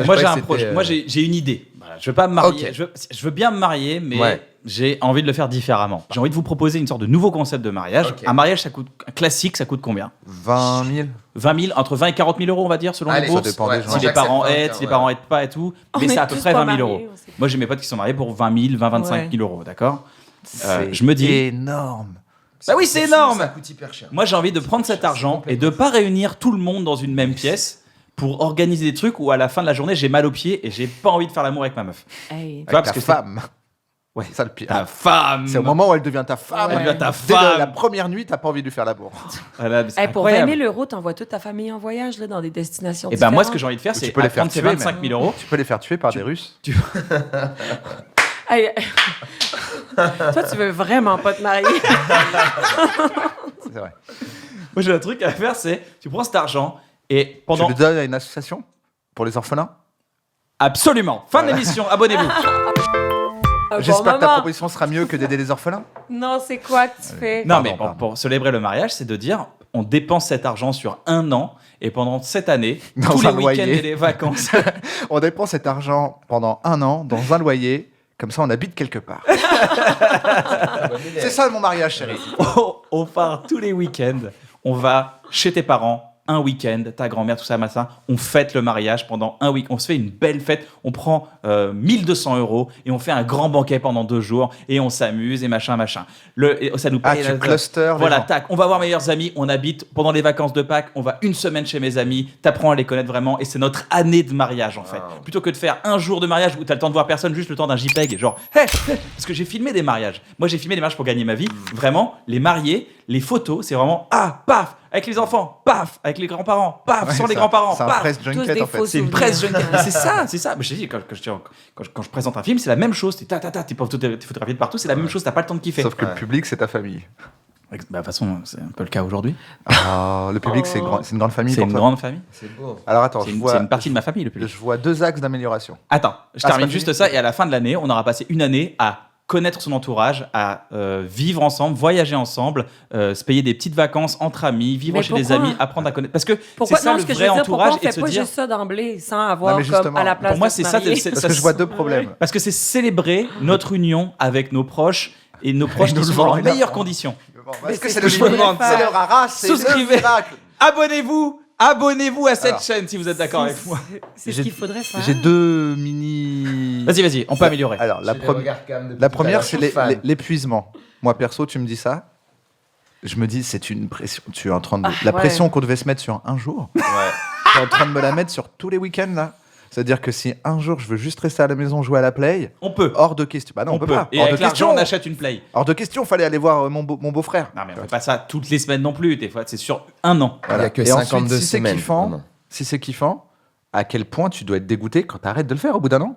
Moi, j'ai un projet. Moi, j'ai une idée. Voilà, je veux pas me marier. Ok. Je veux bien me marier, mais j'ai envie de le faire différemment. J'ai envie de vous proposer une sorte de nouveau concept de mariage. Ok. Un mariage, un classique, ça coûte combien? 20 000. 20 000, entre 20 et 40 000 euros, on va dire, selon Allez, les ça bourses. dépend des gens. Si les parents aident, si les parents aident pas et tout. On Mais est c'est à peu tous près pas 20 000 mariés, euros. on sait. Moi, j'ai mes potes qui sont mariés pour 20 000, 25 000 euros, d'accord? C'est Je me dis. énorme. Bah oui, c'est énorme. Ça coûte hyper cher. Moi, j'ai envie de prendre cet argent et de pas réunir tout le monde dans une même pièce pour organiser des trucs où à la fin de la journée, j'ai mal aux pieds et j'ai pas envie de faire l'amour avec ma meuf. Hey. Tu vois, Avec parce ta que femme. Ouais. C'est ça le pire. Ta femme. C'est au moment où elle devient ta femme. Elle devient ta Dès femme. la première nuit, t'as pas envie de lui faire l'amour. Voilà, c'est Hey, pour 20 incroyable. 000 euros, t'envoies toute ta famille en voyage là, dans des destinations Et ben différentes. moi, ce que j'ai envie de faire, Ou c'est tu peux les faire prendre ces tuer, 25 000 euros. Tu peux les faire tuer par des Russes. Hey, toi, tu veux vraiment pas te marier? C'est vrai. Moi, j'ai un truc à faire, c'est tu prends cet argent et Tu pendant le donnes à une association pour les orphelins. absolument fin de l'émission, abonnez-vous. J'espère que ta moment. proposition sera mieux que d'aider les orphelins. Non, c'est quoi que tu fais? Non, Pardon, mais pardon. pour célébrer le mariage, c'est de dire on dépense cet argent sur un an et pendant cette année, Dans tous les un week-ends loyer. et les vacances. On dépense cet argent pendant un an dans un loyer. Comme ça, on habite quelque part. C'est ça mon mariage, chérie. On part tous les week-ends, on va chez tes parents. Un week-end, ta grand-mère, tout ça, machin, on fête le mariage pendant un week-end, on se fait une belle fête, on prend 1200 euros et on fait un grand banquet pendant 2 jours et on s'amuse et machin. Et ça nous Ah, paye tu clusters les voilà, gens. tac, on va voir meilleurs amis, on habite pendant les vacances de Pâques, on va une semaine chez mes amis, t'apprends à les connaître vraiment et c'est notre année de mariage en fait. Plutôt que de faire un jour de mariage où t'as le temps de voir personne, juste le temps d'un JPEG, genre, hey, parce que j'ai filmé des mariages. Moi j'ai filmé des mariages pour gagner ma vie. Vraiment, les mariés, les photos, c'est vraiment, paf, avec les enfants, paf, avec les grands-parents, paf, Ouais, sans les ça- grands-parents, C'est un paf. press Tous junket des en fait. faux C'est une souvenirs. presse jeune. C'est ça. Mais je te dis, quand je présente un film, c'est la même chose. T'es t'es photographié de partout, c'est la même chose, t'as pas le temps de kiffer. Sauf que le public, c'est ta famille. Bah, de toute façon, c'est un peu le cas aujourd'hui. Ah, le public, c'est une grande famille. C'est pour une toi. grande famille. C'est beau. Alors attends, C'est je une partie de ma famille, le public. je vois 2 axes d'amélioration. Attends, je c'est termine pas juste fini ça. Et à la fin de l'année, on aura passé une année à connaître son entourage, à vivre ensemble, voyager ensemble, se payer des petites vacances entre amis, vivre Mais chez des pourquoi? amis, apprendre à connaître. Parce que Pourquoi? c'est ça Non, le ce que je vrai veux dire, pourquoi entourage on et de fait se pas dire. juste ça d'emblée, sans avoir Non, mais comme justement, à la place Pour moi, de c'est se ça. marier? Parce que je vois 2 problèmes. Parce que c'est célébrer notre union avec nos proches et nos proches nous qui le sont dans vendent. leurs meilleures conditions. Est-ce que c'est c'est ce le que je voulais minimum? faire. C'est le rara, c'est le Souscrivez. miracle. Abonnez-vous à cette Alors, chaîne si vous êtes d'accord avec moi. C'est ce J'ai- qu'il faudrait faire. J'ai 2 mini. Vas-y, on peut améliorer. Alors, la, J'ai des pre- regards calmes depuis la tout à première, l'heure, c'est je suis fan. l'épuisement. Moi, perso, tu me dis ça. Je me dis, c'est une pression. Tu es en train de. Ah, la ouais. pression qu'on devait se mettre sur un jour. Tu es en train de me la mettre sur tous les week-ends, là. C'est-à-dire que si un jour je veux juste rester à la maison jouer à la play, On peut. hors de question. Bah non, on peut pas. Et Hors de avec l'argent, question. on achète une play. Hors de question, fallait aller voir mon beau-frère. Non, mais on fait pas ça toutes les semaines non plus. Des fois, c'est sur un an. Il y a que Et 52 ensuite, si c'est semaines. kiffant, Non. si c'est kiffant, à quel point tu dois être dégoûté quand tu arrêtes de le faire au bout d'un an?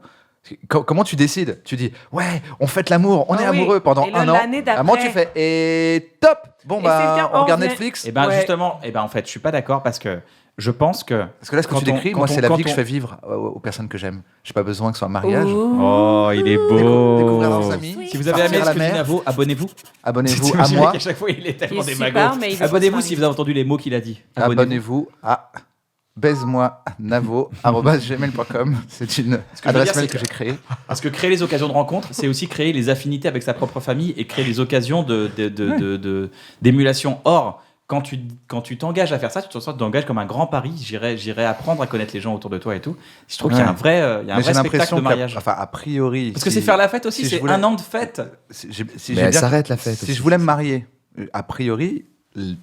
Comment tu décides? Tu dis, ouais, on fête l'amour, on Ah est oui. amoureux pendant Et là, un an. l'année d'après- À un moment, tu fais, et top! Bon, Et c'est bah, bien, on on regarde vient- Netflix. Et ben Ouais. justement, en fait, je suis pas d'accord parce que je pense que. Parce que là, ce que Quand tu décris, on- moi, quand c'est on- la quand vie que je on- fais vivre aux personnes que j'aime. J'ai pas besoin que ce soit un mariage. Ouh. Oh, il est beau. Découvrir leurs amis. Si vous avez partir aimé à ce la que dit mer. Navo, abonnez-vous. Abonnez-vous à T'imagines moi. qu'à chaque fois, il est tellement Il est des super, magots. mais il veut pas Abonnez-vous se si vous avez entendu les mots qu'il a dit. Abonnez-vous à baise-moi-navo@gmail.com. C'est une que je veux adresse dire, mail c'est que j'ai créée. Parce que créer les occasions de rencontre, c'est aussi créer les affinités avec sa propre famille et créer les occasions d'émulation. Or, quand tu t'engages à faire ça, tu t'engages comme un grand pari. J'irai apprendre à connaître les gens autour de toi et tout. Je trouve qu'il y a un vrai, Mais j'ai spectacle l'impression de mariage. a priori. Parce que si- c'est faire la fête aussi, si je c'est voulais- un an de fête. si Mais j'ai elle bien- s'arrête la fête. Si aussi. je voulais me marier, a priori,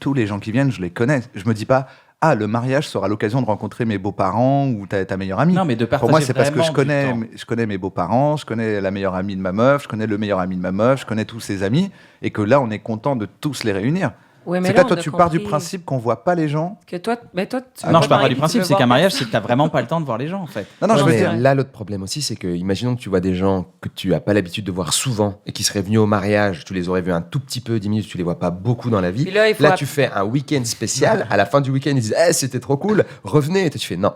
tous les gens qui viennent, je les connais. Je me dis pas, ah, le mariage sera l'occasion de rencontrer mes beaux-parents ou ta meilleure amie. Non, mais de partager Pour moi, c'est parce que vraiment je connais, du temps. je connais mes beaux-parents, je connais la meilleure amie de ma meuf, je connais le meilleur ami de ma meuf, je connais tous ses amis, et que là, on est content de tous les réunir. Ouais, mais C'est là, là, toi, on a tu pars du compris principe qu'on voit pas les gens. que toi, mais toi, tu veux Non, pas je parle pas marier, du tu principe, veux c'est qu'un voir mariage, c'est que t'as vraiment pas le temps de voir les gens en fait. Non, je veux Mais dire. là, l'autre problème aussi, c'est que, imaginons que tu vois des gens que tu as pas l'habitude de voir souvent et qui seraient venus au mariage, tu les aurais vus un tout petit peu, 10 minutes, tu les vois pas beaucoup dans la vie. Puis là, il faut tu fais un week-end spécial. À la fin du week-end, ils disent, c'était trop cool, revenez. Et toi, tu fais non.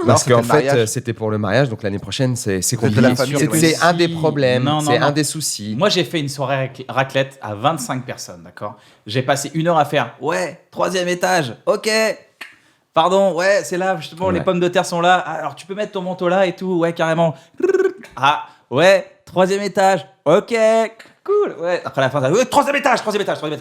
Parce c'était qu'en le fait, mariage. c'était pour le mariage, donc l'année prochaine, c'est de compliqué. la famille, oui. C'est un des problèmes, Non, c'est non. un des soucis. Moi, j'ai fait une soirée raclette à 25 personnes, d'accord. J'ai passé 1 heure à faire, ouais, 3e étage, ok. Pardon, ouais, c'est là, justement, Ouais. les pommes de terre sont là. Ah, alors, tu peux mettre ton manteau là et tout, ouais, carrément. Ah, ouais, 3e étage, ok, cool, ouais. Après la fin, ça, ouais, 3e étage.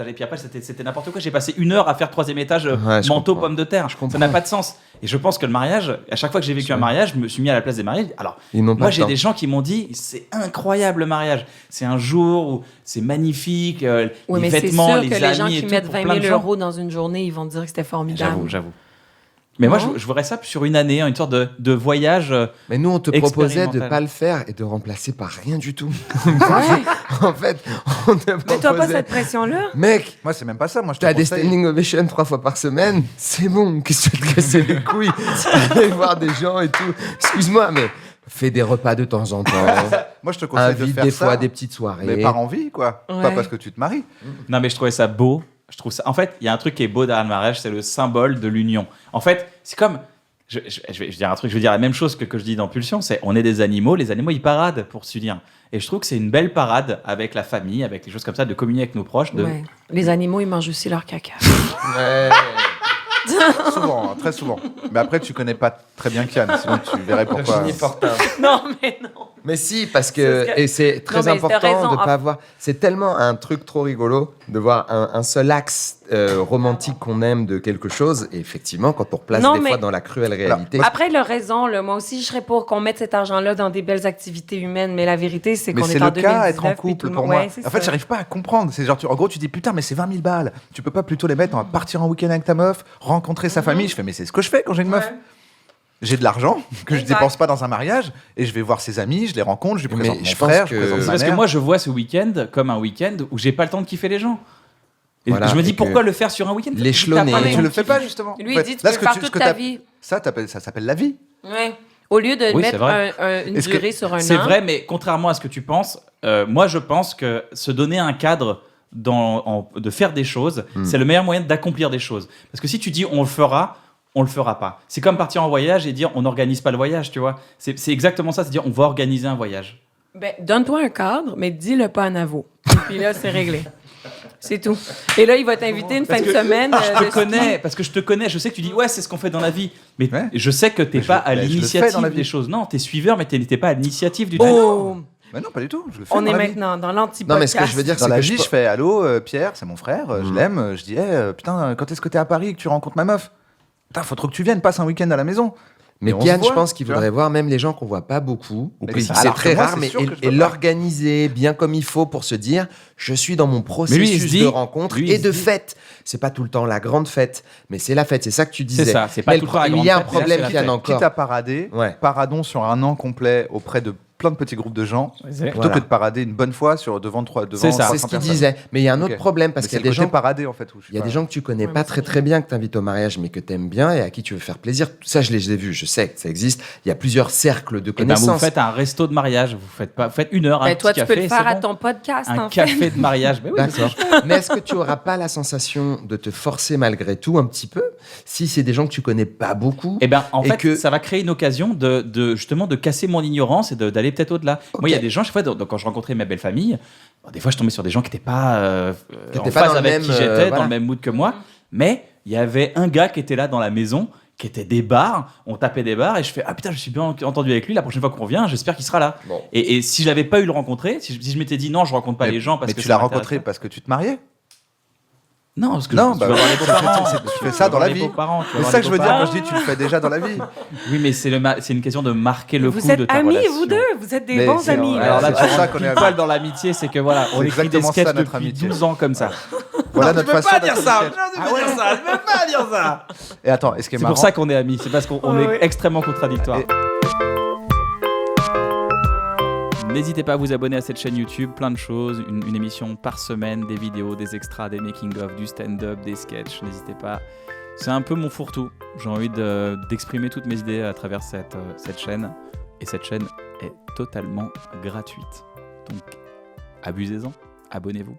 Et puis après, c'était n'importe quoi. J'ai passé 1 heure à faire 3e étage, Ouais, je manteau, comprends. pommes de terre. Je comprends. Ça n'a pas de sens. Et je pense que le mariage, à chaque fois que j'ai vécu un mariage, je me suis mis à la place des mariés. Alors, Ils n'ont pas moi, le j'ai temps. des gens qui m'ont dit, c'est incroyable le mariage. C'est un jour où c'est magnifique, Oui, les mais c'est vêtements, sûr les que amis les gens et qui tout, mettent pour 20 plein de 000 gens. euros dans une journée, ils vont dire que c'était formidable. J'avoue. Mais moi, Non. je voudrais ça sur une année, une sorte de voyage. Mais nous, on te proposait de Expérimental. pas le faire et de remplacer par rien du tout. Ouais. En fait, on te Mais t'as pas proposait... cette pression-là? Mec, Moi, c'est même pas ça. Moi, je te t'as des conseille. standing ovations 3 fois par semaine, c'est bon, qu'est-ce que tu te casser les couilles? Aller voir des gens et tout. Excuse-moi, mais fais des repas de temps en temps. Moi, je te conseille de Invite faire des ça. fois des petites soirées. Mais par envie, quoi. Ouais. Pas parce que tu te maries. Non, mais je trouvais ça beau. Je trouve ça. En fait, il y a un truc qui est beau derrière le mariage, c'est le symbole de l'union. En fait, c'est comme. Je vais dire un truc, je vais dire la même chose que je dis dans Pulsion, c'est on est des animaux, les animaux ils paradent pour s'unir. Et je trouve que c'est une belle parade avec la famille, avec les choses comme ça, de communier avec nos proches. Ouais. Les animaux, ils mangent aussi leur caca. Ouais. Souvent, hein, très souvent. Mais après, tu connais pas très bien Kian, sinon tu verrais pourquoi. Virginie Fortin. Non, mais non. Mais si, parce que, C'est ce que- et c'est très Non, mais t'as important raison. de pas avoir. C'est tellement un truc trop rigolo de voir un seul axe romantique qu'on aime de quelque chose. Et effectivement, quand on replace Non, des mais- fois dans la cruelle réalité. Après, il a raison. Là. Moi aussi, je serais pour qu'on mette cet argent-là dans des belles activités humaines. Mais la vérité, c'est Mais qu'on c'est est en le 2019. cas, être en puis tout couple le pour monde- moi. Ouais, c'est En fait, ça. j'arrive pas à comprendre. C'est genre, en gros, tu dis putain, mais c'est 20 000 balles. Tu peux pas plutôt les mettre, on va partir en week-end avec ta meuf, rencontrer sa famille. Je fais, mais c'est ce que je fais quand j'ai une meuf. Ouais. J'ai de l'argent que je Exact. dépense pas dans un mariage et je vais voir ses amis, je les rencontre, je lui Mais présente mon je pense frère, que- je présente C'est ma parce que mère. moi je vois ce week-end comme un week-end où j'ai pas le temps de kiffer les gens. Et Voilà, je me dis et que pourquoi le faire sur un week-end l'échelonner. T'as pas Mais le tu temps le de fais kiffer. pas justement. Lui, En fait, il dit tu là, peux ce que faire tu- ce toute que ta t'as- vie. Ça s'appelle la vie. Ouais. Au lieu de Oui, mettre c'est vrai. une Est-ce que- durée sur un an. C'est vrai, mais contrairement à ce que tu penses, moi je pense que se donner un cadre de faire des choses, c'est le meilleur moyen d'accomplir des choses. Parce que si tu dis on le fera pas. C'est comme partir en voyage et dire on n'organise pas le voyage, tu vois. C'est exactement ça, c'est dire on va organiser un voyage. Ben, donne-toi un cadre, mais dis-le pas à Navo. Et puis là, c'est réglé. C'est tout. Et là, il va t'inviter une fin de semaine. Je de te connais, ski. parce que je te connais, je sais que tu dis ouais c'est ce qu'on fait dans la vie, mais Ouais. je sais que t'es Mais pas je- à mais je le fais dans l'initiative la vie. des choses. Non, t'es suiveur, mais t'es pas à l'initiative du truc. Oh! Mais non, pas du tout. Je le fais On dans est la vie. maintenant dans Non, mais ce que je veux dire, Dans c'est la que vie, je fais allô, Pierre, c'est mon frère, je l'aime. Je dis, putain, quand est-ce que t'es à Paris et que tu rencontres ma meuf? Putain, faut trop que tu viennes, passe un week-end à la maison. Mais Et on Kian, se voit, je pense qu'il tu voudrait voir même les gens qu'on voit pas beaucoup, ou Mais que ça, c'est alors très que moi, rare, c'est mais sûr que je et peux pas. l'organiser bien comme il faut pour se dire, je suis dans mon lui, il processus se dit- de rencontre lui, il et se de dit- fête. C'est pas tout le temps la grande fête, mais c'est la fête. C'est ça que tu disais. ça, c'est pas Mais tout le temps la il grande y a un fête, mais là, problème, c'est la Kian, fête. encore. Quitte à parader, Ouais. paradons sur un an complet auprès de plein de petits groupes de gens, plutôt Voilà. que de parader une bonne fois devant C'est ça. 300 C'est ce qu'il personnes. disait. Mais il y a un autre Ok. problème parce Mais qu'il y a c'est des le côté gens. paradé en fait. Où je suis Il y a pas- des gens que tu connais Ouais, pas mais très c'est très bien, que tu invites au mariage, mais que tu aimes bien et à qui tu veux faire plaisir. Ça, je les ai vus, je sais que ça existe. Il y a plusieurs cercles de Eh ben, vous connaissances. faites un resto de mariage, vous faites 1 heure, un Ben, toi, petit tu peux café, le faire c'est à bon. ton podcast, Un en fait. café de mariage. Mais oui, D'accord. Mais est-ce que tu auras pas la sensation de te forcer malgré tout un petit peu si c'est des gens que tu connais pas beaucoup? Eh ben, en Et fait, que- ça va créer une occasion justement de casser mon ignorance et d'aller peut-être au-delà. Ok. Moi, il y a des gens, chaque fois, quand je rencontrais ma belle famille, bon, des fois, je tombais sur des gens qui n'étaient pas Qui en étaient pas phase dans le avec même, qui j'étais, voilà. dans le même mood que moi. Mais il y avait un gars qui était là dans la maison, qui était des bars. On tapait des bars et je fais ah putain, je suis bien entendu avec lui. La prochaine fois qu'on revient, j'espère qu'il sera là. Bon. Et si j'avais pas eu le rencontrer, si je m'étais dit non, je rencontre pas Mais- les gens parce mais que tu ça l'as m'intéresse rencontré pas. parce que tu te mariais. Non, parce que Non, tu bah, vas voir les tu beaux-parents. fais ça dans la vie. C'est C'est ça que je veux dire quand je dis tu le fais déjà dans la vie. Oui, mais c'est une question de marquer le coup Vous de êtes ta amis, relation. vous deux. Vous êtes des Mais bons c'est- amis. ouais, là. Alors là, c'est tu pour ça rentres qu'on est pile amis. poil dans l'amitié, c'est que voilà, on C'est écrit des exactement sketchs ça, notre depuis amitié. 12 ans comme ça. Voilà Je notre peux façon pas d'être dire ça. sketch. Je peux dire ça. Je peux pas dire ça. Et attends, est-ce qui est C'est marrant pour ça qu'on est amis. C'est parce qu'on Ouais, est ouais. extrêmement contradictoires. Et- N'hésitez pas à vous abonner à cette chaîne YouTube, plein de choses, une émission par semaine, des vidéos, des extras, des making-of, du stand-up, des sketchs, n'hésitez pas. C'est un peu mon fourre-tout, j'ai envie d'exprimer toutes mes idées à travers cette chaîne, et cette chaîne est totalement gratuite. Donc abusez-en, abonnez-vous.